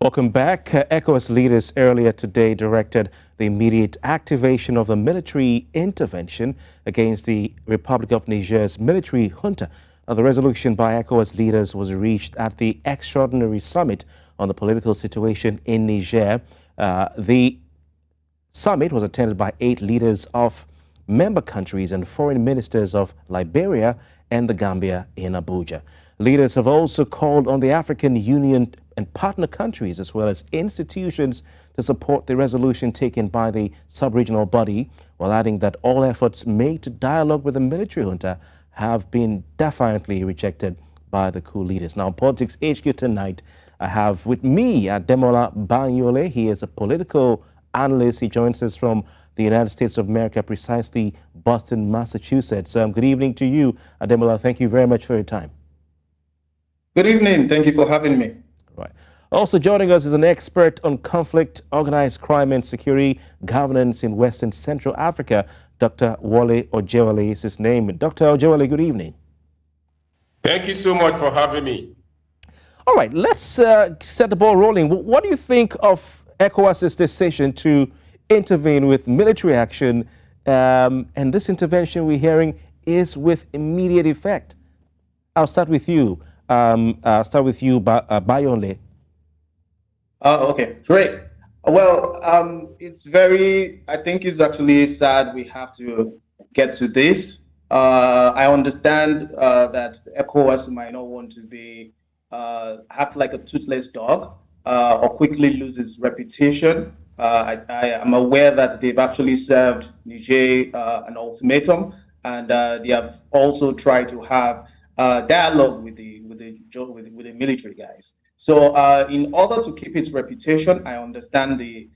Welcome back. ECOWAS leaders earlier today directed the immediate activation of a military intervention against the Republic of Niger's military junta. The resolution by ECOWAS leaders was reached at the extraordinary summit on the political situation in Niger. The summit was attended by 8 leaders of member countries and foreign ministers of Liberia and the Gambia in Abuja. Leaders have also called on the African Union and partner countries as well as institutions to support the resolution taken by the sub-regional body, while adding that all efforts made to dialogue with the military junta have been defiantly rejected by the coup leaders. Now, Politics HQ tonight, I have with me Ademola Banyole. He is a political analyst. He joins us from the United States of America, precisely Boston, Massachusetts. Good evening to you, Ademola. Thank you very much for your time. Good evening. Thank you for having me. Right. Also joining us is an expert on conflict, organized crime and security governance in West and Central Africa. Dr. Wole Ojewole is his name. Dr. Ojewole, good evening. Thank you so much for having me. All right, let's set the ball rolling. What do you think of ECOWAS's decision to intervene with military action? And this intervention we're hearing is with immediate effect. I'll start with you. Bayonle. Okay, great. Well, I think it's actually sad we have to get to this. I understand that the ECOWAS might not want to be act like a toothless dog or quickly lose its reputation. I am aware that they've actually served Niger an ultimatum, and they have also tried to have dialogue with the military guys. So in order to keep its reputation, I understand the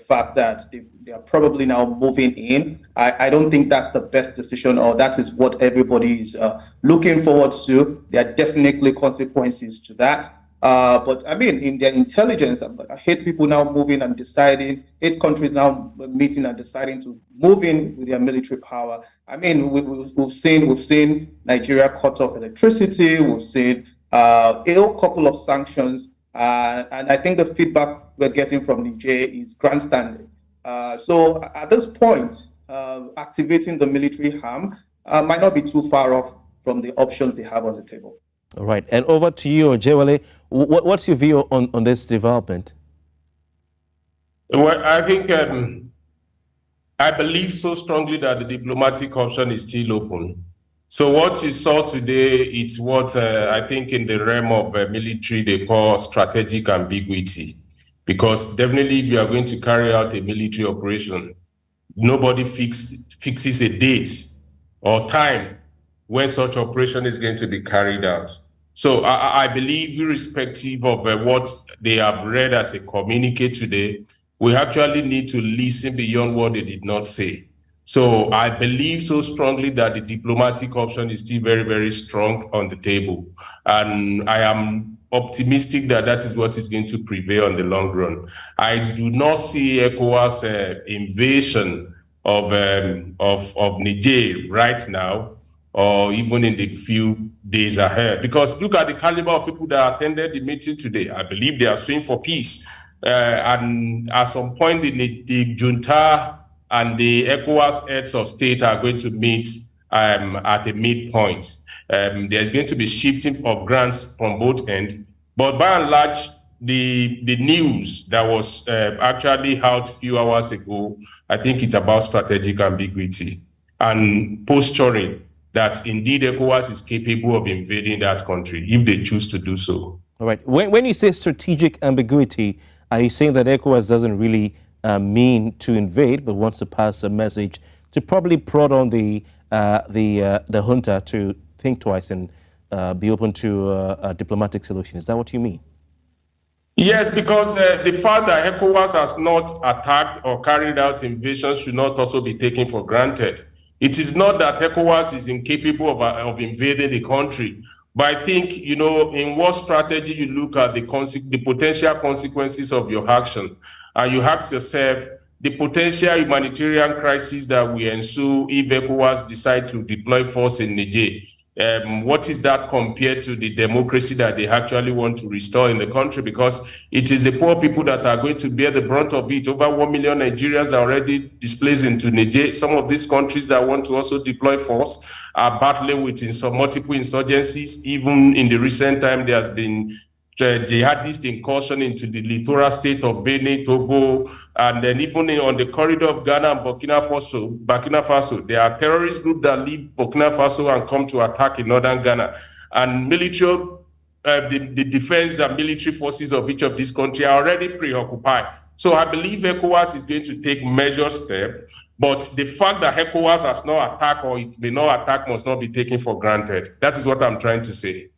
fact that they are probably now moving in. I don't think that's the best decision, or that is what everybody is looking forward to. There are definitely consequences to that. But I mean, in their intelligence, I hate people now moving and deciding, 8 countries now meeting and deciding to move in with their military power. I mean, we've seen Nigeria cut off electricity. We've seen a couple of sanctions, and I think the feedback we're getting from Niger is grandstanding. So at this point, activating the military arm might not be too far off from the options they have on the table. All right, and over to you, Ojewole. What's your view on this development? Well, I think I believe so strongly that the diplomatic option is still open. So what you saw today, it's what I think in the realm of military they call strategic ambiguity. Because definitely if you are going to carry out a military operation, nobody fixes a date or time when such operation is going to be carried out. So I believe, irrespective of what they have read as a communique today, we actually need to listen beyond what they did not say. So I believe so strongly that the diplomatic option is still very, very strong on the table. And I am optimistic that that is what is going to prevail on the long run. I do not see ECOWAS invasion of Niger right now, or even in the few days ahead. Because look at the caliber of people that attended the meeting today. I believe they are suing for peace. And at some point, the junta and the ECOWAS heads of state are going to meet at a midpoint. There's going to be shifting of grants from both ends. But by and large, the news that was actually out a few hours ago, I think it's about strategic ambiguity and posturing that indeed ECOWAS is capable of invading that country if they choose to do so. All right. When you say strategic ambiguity, are you saying that ECOWAS doesn't really mean to invade, but wants to pass a message to probably prod on the junta to think twice and be open to a diplomatic solution? Is that what you mean? Yes, because the fact that ECOWAS has not attacked or carried out invasions should not also be taken for granted. It is not that ECOWAS is incapable of invading the country, but I think, you know, in what strategy you look at the potential consequences of your action, and you ask yourself, the potential humanitarian crisis that will ensue if ECOWAS decide to deploy force in Niger, What is that compared to the democracy that they actually want to restore in the country? Because it is the poor people that are going to bear the brunt of it. Over 1 million Nigerians are already displaced into Niger. Some of these countries that want to also deploy force are battling with multiple insurgencies. Even in the recent time, there has been jihadist incursion into the littoral state of Benin, Togo, and then even on the corridor of Ghana and Burkina Faso, there are terrorist groups that leave Burkina Faso and come to attack in northern Ghana. And military, the defense and military forces of each of these countries are already preoccupied. So I believe ECOWAS is going to take measured steps, but the fact that ECOWAS has not attacked or it may not attack must not be taken for granted. That is what I'm trying to say.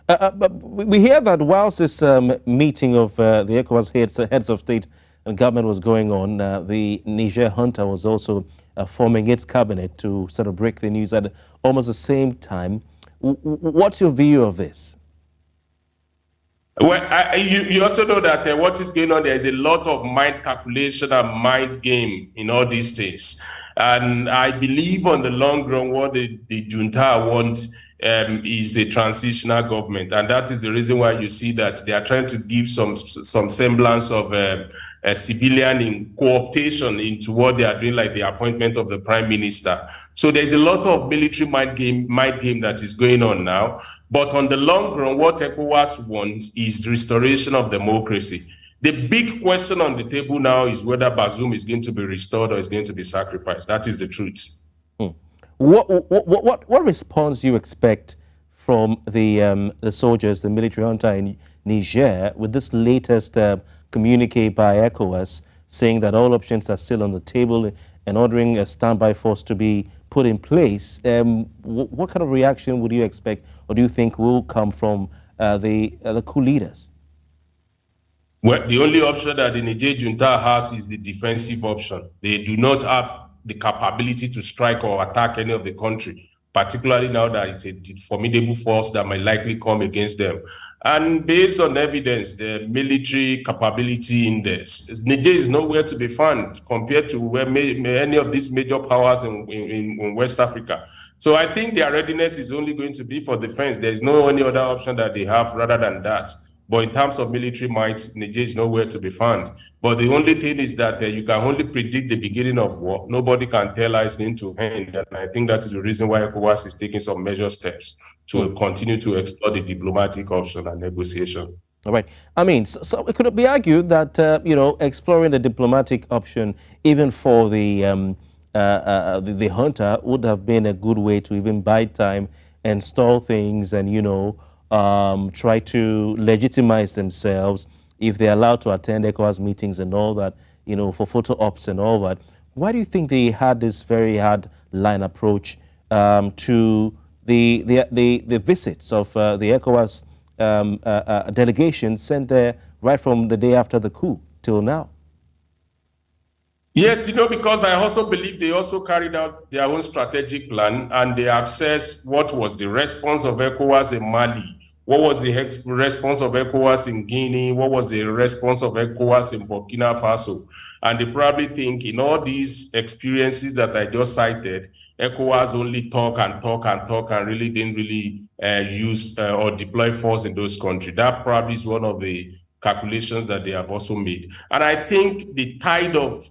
But we hear that whilst this meeting of the ECOWAS heads of state and government was going on, the Niger junta was also forming its cabinet to sort of break the news at almost the same time. What's your view of this? Well, you also know that what is going on, there is a lot of mind calculation and mind game in all these things. And I believe on the long run, what the junta wants is the transitional government. And that is the reason why you see that they are trying to give some semblance of a civilian co-optation into what they are doing, like the appointment of the prime minister. So there's a lot of military mind game that is going on now. But on the long run, what ECOWAS wants is the restoration of democracy. The big question on the table now is whether Bazoum is going to be restored or is going to be sacrificed. That is the truth. What response do you expect from the soldiers, the military junta in Niger, with this latest communique by ECOWAS saying that all options are still on the table and ordering a standby force to be put in place? What kind of reaction would you expect, or do you think will come from the coup leaders? Well, the only option that the Niger junta has is the defensive option. They do not have the capability to strike or attack any of the country, particularly now that it's a formidable force that might likely come against them. And based on evidence, the military capability index, Niger is nowhere to be found compared to where any of these major powers in West Africa. So I think their readiness is only going to be for defense. There is no any other option that they have rather than that. But in terms of military might, Niger is nowhere to be found. But the only thing is that you can only predict the beginning of war. Nobody can tell how it's going to end. And I think that is the reason why ECOWAS is taking some measured steps to continue to explore the diplomatic option and negotiation. All right. I mean, so it could be argued that, exploring the diplomatic option, even for the junta, would have been a good way to even buy time and stall things and, try to legitimize themselves if they're allowed to attend ECOWAS meetings and all that, for photo ops and all that. Why do you think they had this very hard line approach to the visits of the ECOWAS delegation sent there right from the day after the coup till now? Yes, because I also believe they also carried out their own strategic plan and they assessed what was the response of ECOWAS in Mali, what was the response of ECOWAS in Guinea, what was the response of ECOWAS in Burkina Faso. And they probably think in all these experiences that I just cited, ECOWAS only talk and really didn't really use or deploy force in those countries. That probably is one of the calculations that they have also made. And I think the tide of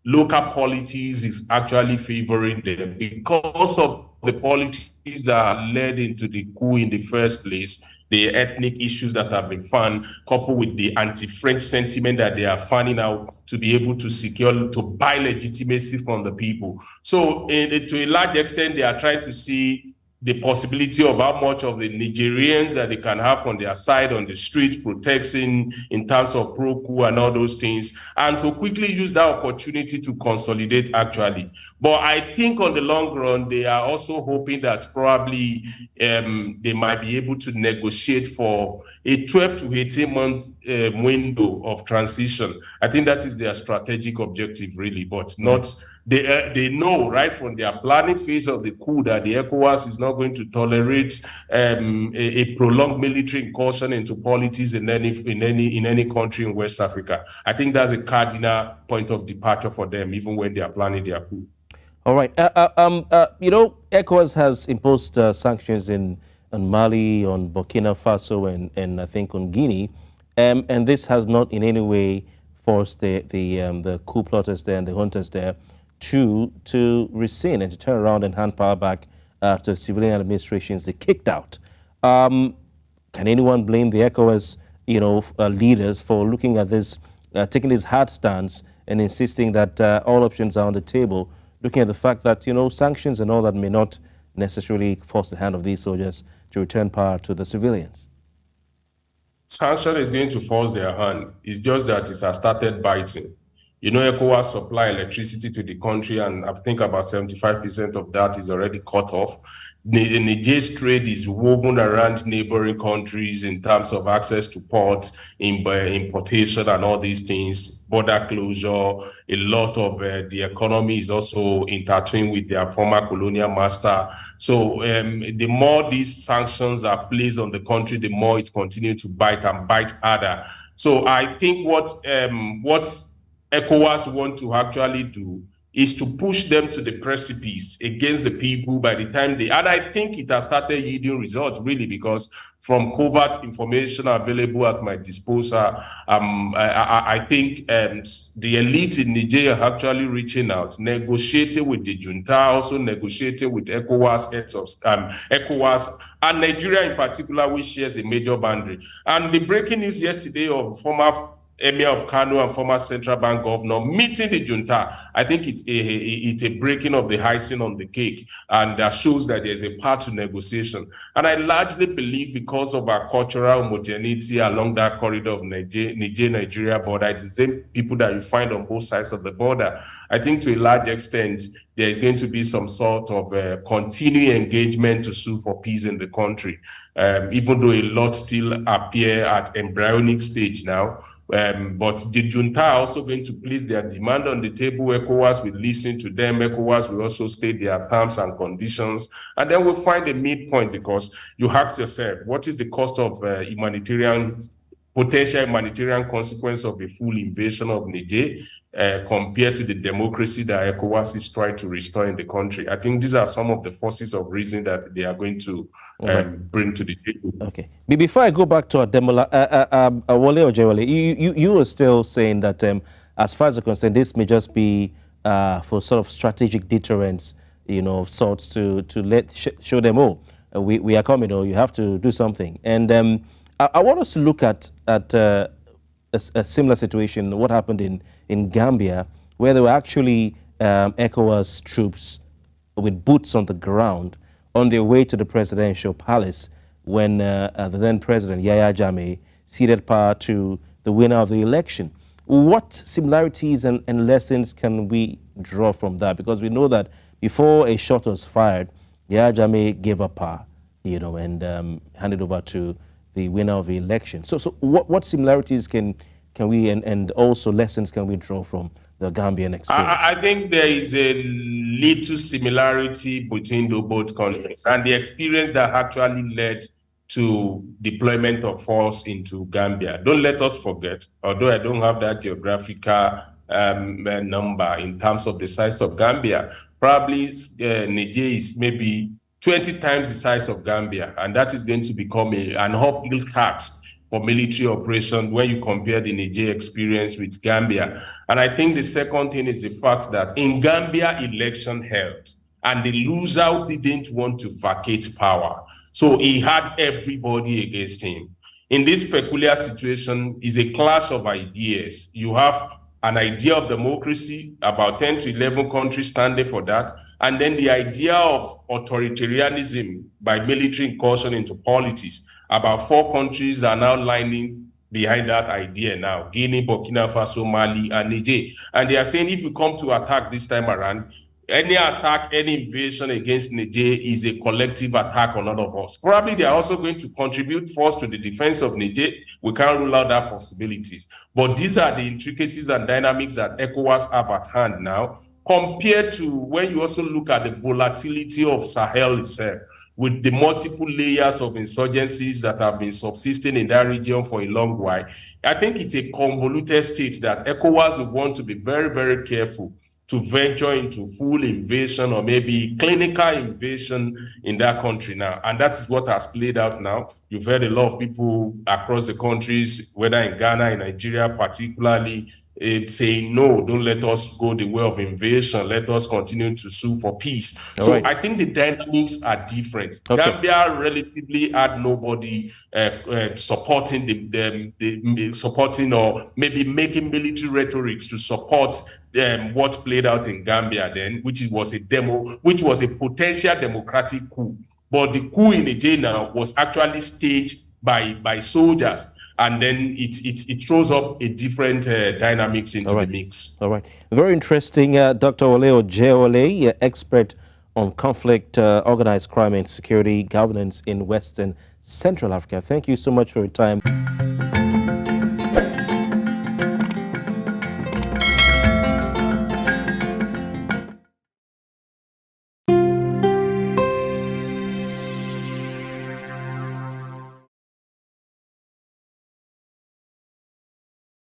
local politics is actually favoring them because of the politics that led into the coup in the first place, the ethnic issues that have been found, coupled with the anti-French sentiment that they are finding out to be able to secure, to buy legitimacy from the people. So to a large extent, they are trying to see the possibility of how much of the Nigerians that they can have on their side on the street protecting in terms of pro-coup and all those things, and to quickly use that opportunity to consolidate actually. But I think on the long run, they are also hoping that probably they might be able to negotiate for a 12 to 18 month window of transition. I think that is their strategic objective really, but not they know right from their planning phase of the coup that the ECOWAS is not going to tolerate a prolonged military incursion into politics in any country in West Africa. I think that's a cardinal point of departure for them, even when they are planning their coup. All right. ECOWAS has imposed sanctions on Mali, on Burkina Faso, and I think on Guinea, and this has not in any way forced the coup plotters there and the juntas there to rescind and to turn around and hand power back to civilian administrations they kicked out. Can anyone blame the ECOWAS, leaders for looking at this, taking this hard stance and insisting that all options are on the table, looking at the fact that, sanctions and all that may not necessarily force the hand of these soldiers to return power to the civilians? Sanction is going to force their hand. It's just that it has started biting. ECOWAS supply electricity to the country, and I think about 75% of that is already cut off. Niger's trade is woven around neighboring countries in terms of access to ports, importation and all these things, border closure. A lot of the economy is also intertwined with their former colonial master. So the more these sanctions are placed on the country, the more it continues to bite and bite harder. So I think what ECOWAS want to actually do is to push them to the precipice against the people by the time and I think it has started yielding results, really, because from covert information available at my disposal, I think the elite in Niger are actually reaching out, negotiating with the junta, also negotiating with ECOWAS, heads of ECOWAS, and Nigeria in particular, which shares a major boundary. And the breaking news yesterday of former Emir of Kano and former central bank governor meeting the junta, I think it's a breaking of the icing on the cake, and that shows that there's a path to negotiation. And I largely believe because of our cultural homogeneity along that corridor of Nigeria border, it's the same people that you find on both sides of the border. I think to a large extent, there is going to be some sort of continuing engagement to sue for peace in the country, even though a lot still appear at embryonic stage now. But the junta are also going to place their demand on the table. ECOWAS will listen to them. ECOWAS will also state their terms and conditions. And then we'll find a midpoint, because you ask yourself, what is the cost of potential humanitarian consequence of a full invasion of Niger compared to the democracy that ECOWAS is trying to restore in the country? I think these are some of the forces of reason that they are going to bring to the table. Okay. Before I go back to Ademola, Wole Ojewole, you were still saying that as far as you're concerned, this may just be for sort of strategic deterrence, of sorts to show them, we are coming, or you have to do something. And I want us to look at a similar situation, what happened in Gambia, where there were actually ECOWAS troops with boots on the ground on their way to the presidential palace when the then president, Yahya Jammeh, ceded power to the winner of the election. What similarities and lessons can we draw from that? Because we know that before a shot was fired, Yahya Jammeh gave up power, and handed over to the winner of the election. So what similarities can we and also lessons can we draw from the Gambian experience? I think there is a little similarity between the both countries and the experience that actually led to deployment of force into Gambia. Don't let us forget, although I don't have that geographical number in terms of the size of Gambia, probably Niger is maybe 20 times the size of Gambia, and that is going to become an uphill task for military operation when you compare the Niger experience with Gambia. And I think the second thing is the fact that in Gambia, election held, and the loser didn't want to vacate power. So he had everybody against him. In this peculiar situation is a clash of ideas. You have an idea of democracy, about 10 to 11 countries standing for that, and then the idea of authoritarianism by military incursion into politics. About 4 countries are now lining behind that idea now: Guinea, Burkina Faso, Mali, and Niger. And they are saying if you come to attack this time around, any attack, any invasion against Niger is a collective attack on all of us. Probably they are also going to contribute force to the defense of Niger. We can't rule out that possibilities. But these are the intricacies and dynamics that ECOWAS have at hand now, compared to when you also look at the volatility of Sahel itself. with the multiple layers of insurgencies that have been subsisting in that region for a long while, I think it's a convoluted state that ECOWAS will want to be very, very careful to venture into full invasion or maybe clinical invasion in that country now. And that's what has played out now. You've heard a lot of people across the countries, whether in Ghana, in Nigeria particularly, saying, no, don't let us go the way of invasion. Let us continue to sue for peace. So I think the dynamics are different. Gambia relatively had nobody supporting supporting or maybe making military rhetorics to support what played out in Gambia then, which was a potential democratic coup. But the coup in Niger now was actually staged by soldiers. And then it throws up a different dynamics into the mix. All right. Very interesting. Dr. Ole Ojeole, expert on conflict, organized crime and security governance in Western Central Africa. Thank you so much for your time.